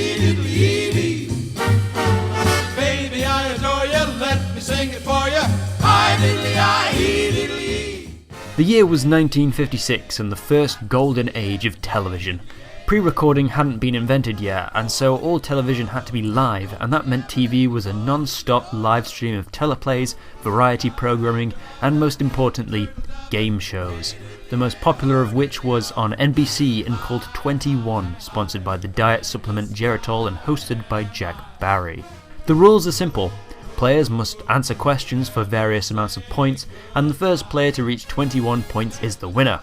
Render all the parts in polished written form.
diddly-ee-dee. Baby, I adore you, let me sing it for you. I diddly-I-ee-diddly-ee. The year was 1956 and the first golden age of television. Pre-recording hadn't been invented yet, and so all television had to be live, and that meant TV was a non-stop live stream of teleplays, variety programming, and most importantly, game shows. The most popular of which was on NBC and called 21, sponsored by the diet supplement Geritol and hosted by Jack Barry. The rules are simple. Players must answer questions for various amounts of points, and the first player to reach 21 points is the winner.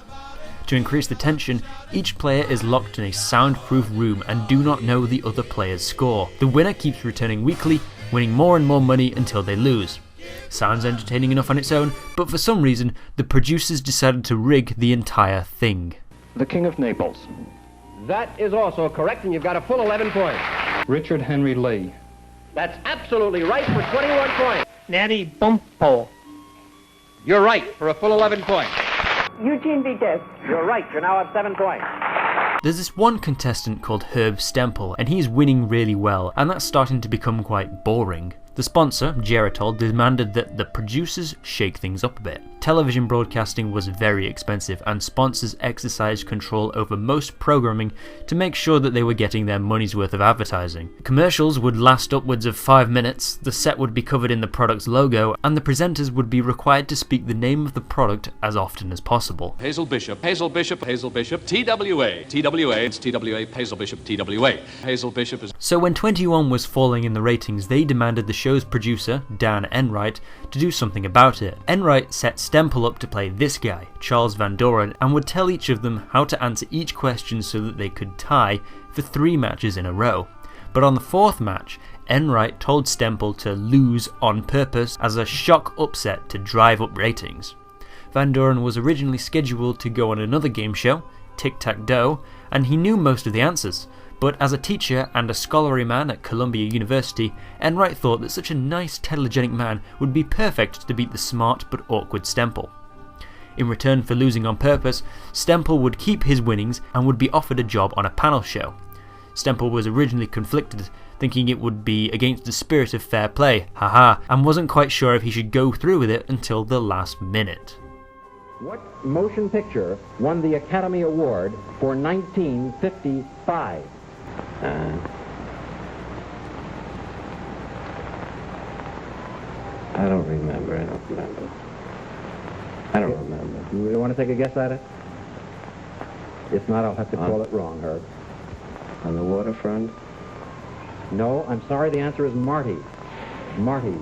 To increase the tension, each player is locked in a soundproof room and do not know the other player's score. The winner keeps returning weekly, winning more and more money until they lose. Sounds entertaining enough on its own, but for some reason, the producers decided to rig the entire thing. The King of Naples. That is also correct, and you've got a full 11 points. Richard Henry Lee. That's absolutely right for 21 points. Natty Bumppo. You're right for a full 11 points. Eugene V. Dess. You're right, you're now at 7 points. There's this one contestant called Herb Stempel, and he's winning really well, and that's starting to become quite boring. The sponsor, Geritol, demanded that the producers shake things up a bit. Television broadcasting was very expensive, and sponsors exercised control over most programming to make sure that they were getting their money's worth of advertising. Commercials would last upwards of 5 minutes, the set would be covered in the product's logo, and the presenters would be required to speak the name of the product as often as possible. Hazel Bishop, Hazel Bishop, Hazel Bishop, TWA, TWA, it's TWA, Hazel Bishop, TWA. Hazel Bishop is... So when 21 was falling in the ratings, they demanded the show's producer, Dan Enright, to do something about it. Enright set Stempel up to play this guy, Charles Van Doren, and would tell each of them how to answer each question so that they could tie for 3 matches in a row. But on the 4th match, Enright told Stempel to lose on purpose as a shock upset to drive up ratings. Van Doren was originally scheduled to go on another game show, Tic-Tac-Doe, and he knew most of the answers. But as a teacher and a scholarly man at Columbia University, Enright thought that such a nice, telegenic man would be perfect to beat the smart but awkward Stempel. In return for losing on purpose, Stempel would keep his winnings and would be offered a job on a panel show. Stempel was originally conflicted, thinking it would be against the spirit of fair play, haha, and wasn't quite sure if he should go through with it until the last minute. What motion picture won the Academy Award for 1955? I don't remember. You want to take a guess at it? If not, I'll have to call it wrong, Herb. On the waterfront? No, I'm sorry, the answer is Marty. Marty.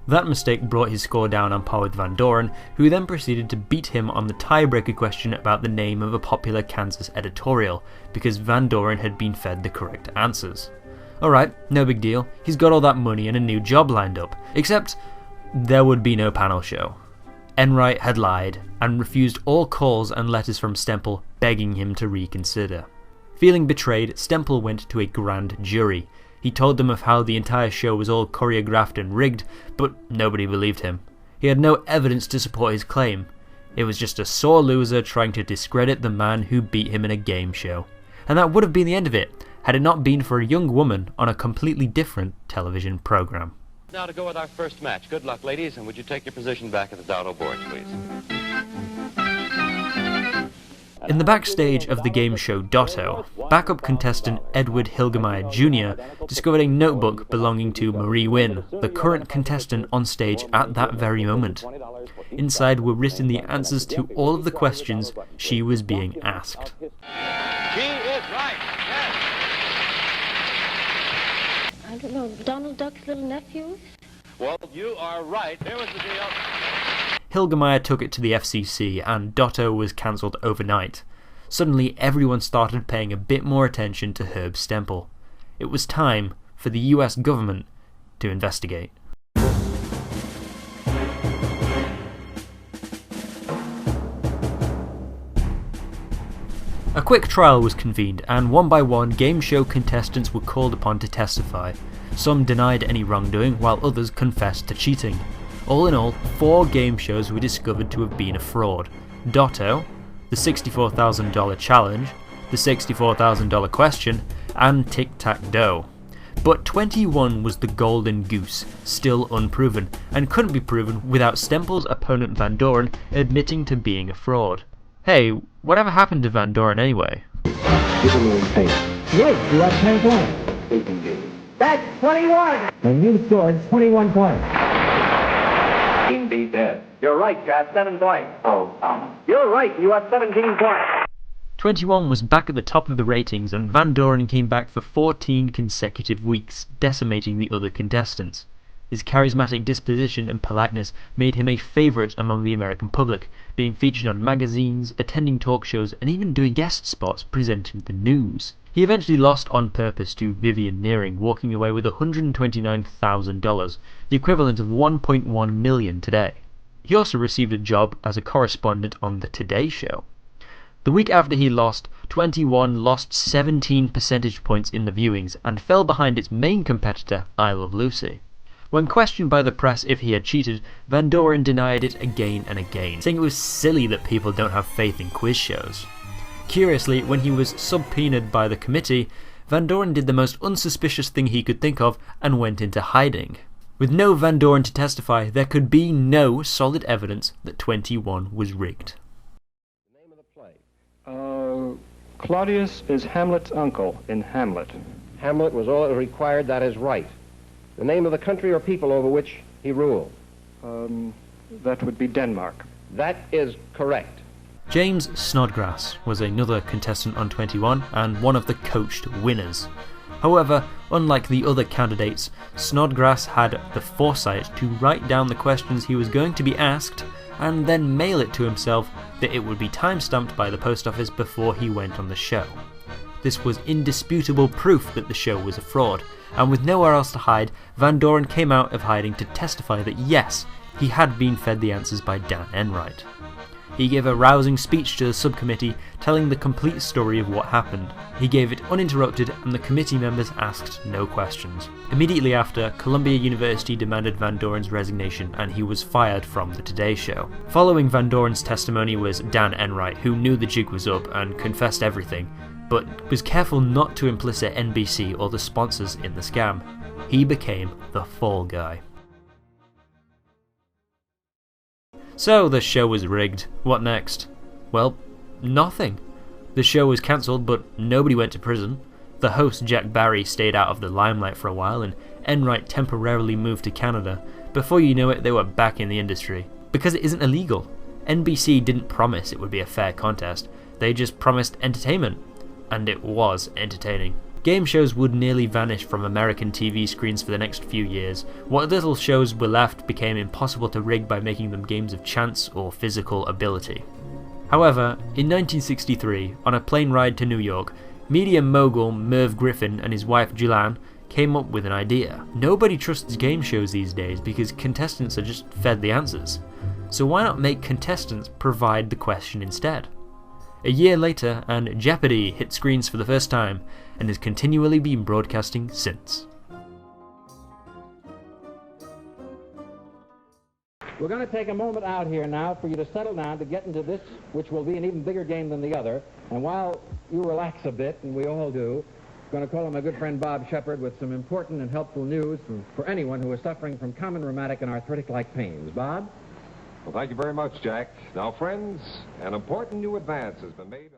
That mistake brought his score down on par with Van Doren, who then proceeded to beat him on the tiebreaker question about the name of a popular Kansas editorial, because Van Doren had been fed the correct answers. Alright, no big deal, he's got all that money and a new job lined up, except there would be no panel show. Enright had lied, and refused all calls and letters from Stempel begging him to reconsider. Feeling betrayed, Stempel went to a grand jury. He told them of how the entire show was all choreographed and rigged, but nobody believed him. He had no evidence to support his claim. It was just a sore loser trying to discredit the man who beat him in a game show. And that would have been the end of it, had it not been for a young woman on a completely different television program. Now to go with our first match. Good luck, ladies, and would you take your position back at the dado board, please? In the backstage of the game show Dotto, backup contestant Edward Hilgemeyer Jr. discovered a notebook belonging to Marie Wynn, the current contestant on stage at that very moment. Inside were written the answers to all of the questions she was being asked. She is right, yes. I don't know, Donald Duck's little nephew? Well, you are right. Here was the deal. Hilgemeyer took it to the FCC and Dotto was cancelled overnight. Suddenly everyone started paying a bit more attention to Herb Stempel. It was time for the US government to investigate. A quick trial was convened and one by one game show contestants were called upon to testify. Some denied any wrongdoing while others confessed to cheating. All in all, 4 game shows were discovered to have been a fraud. Dotto, the $64,000 challenge, the $64,000 question, and tic-tac-toe. But 21 was the golden goose, still unproven, and couldn't be proven without Stempel's opponent Van Doren admitting to being a fraud. Hey, whatever happened to Van Doren anyway? Yes, you have 10 points. That's 21! And you scored 21 points. Team beat dead. You're right, you have 7 points. You're right, you have 17 points. 21 was back at the top of the ratings, and Van Doren came back for 14 consecutive weeks, decimating the other contestants. His charismatic disposition and politeness made him a favourite among the American public, being featured on magazines, attending talk shows, and even doing guest spots presenting the news. He eventually lost on purpose to Vivian Nearing, walking away with $129,000, the equivalent of $1.1 million today. He also received a job as a correspondent on The Today Show. The week after he lost, 21 lost 17 percentage points in the viewings and fell behind its main competitor, I Love Lucy. When questioned by the press if he had cheated, Van Doren denied it again and again, saying it was silly that people don't have faith in quiz shows. Curiously, when he was subpoenaed by the committee, Van Doren did the most unsuspicious thing he could think of and went into hiding. With no Van Doren to testify, there could be no solid evidence that 21 was rigged. Claudius is Hamlet's uncle in Hamlet. Hamlet was all that was required, that is right. The name of the country or people over which he ruled. That would be Denmark. That is correct. James Snodgrass was another contestant on 21 and one of the coached winners. However, unlike the other candidates, Snodgrass had the foresight to write down the questions he was going to be asked and then mail it to himself that it would be time-stamped by the post office before he went on the show. This was indisputable proof that the show was a fraud, and with nowhere else to hide, Van Doren came out of hiding to testify that yes, he had been fed the answers by Dan Enright. He gave a rousing speech to the subcommittee telling the complete story of what happened. He gave it uninterrupted and the committee members asked no questions. Immediately after, Columbia University demanded Van Doren's resignation and he was fired from The Today Show. Following Van Doren's testimony was Dan Enright, who knew the jig was up and confessed everything, but was careful not to implicate NBC or the sponsors in the scam. He became the fall guy. So the show was rigged. What next? Well, nothing. The show was cancelled, but nobody went to prison. The host, Jack Barry, stayed out of the limelight for a while, and Enright temporarily moved to Canada. Before you know it, they were back in the industry. Because it isn't illegal. NBC didn't promise it would be a fair contest. They just promised entertainment. And it was entertaining. Game shows would nearly vanish from American TV screens for the next few years. What little shows were left became impossible to rig by making them games of chance or physical ability. However, in 1963, on a plane ride to New York, media mogul Merv Griffin and his wife Julianne came up with an idea. Nobody trusts game shows these days because contestants are just fed the answers. So why not make contestants provide the question instead? A year later, and Jeopardy hit screens for the first time, and has continually been broadcasting since. We're going to take a moment out here now for you to settle down to get into this, which will be an even bigger game than the other. And while you relax a bit, and we all do, I'm going to call on my good friend Bob Shepard with some important and helpful news for anyone who is suffering from common rheumatic and arthritic-like pains. Bob? Well, thank you very much, Jack. Now, friends, an important new advance has been made.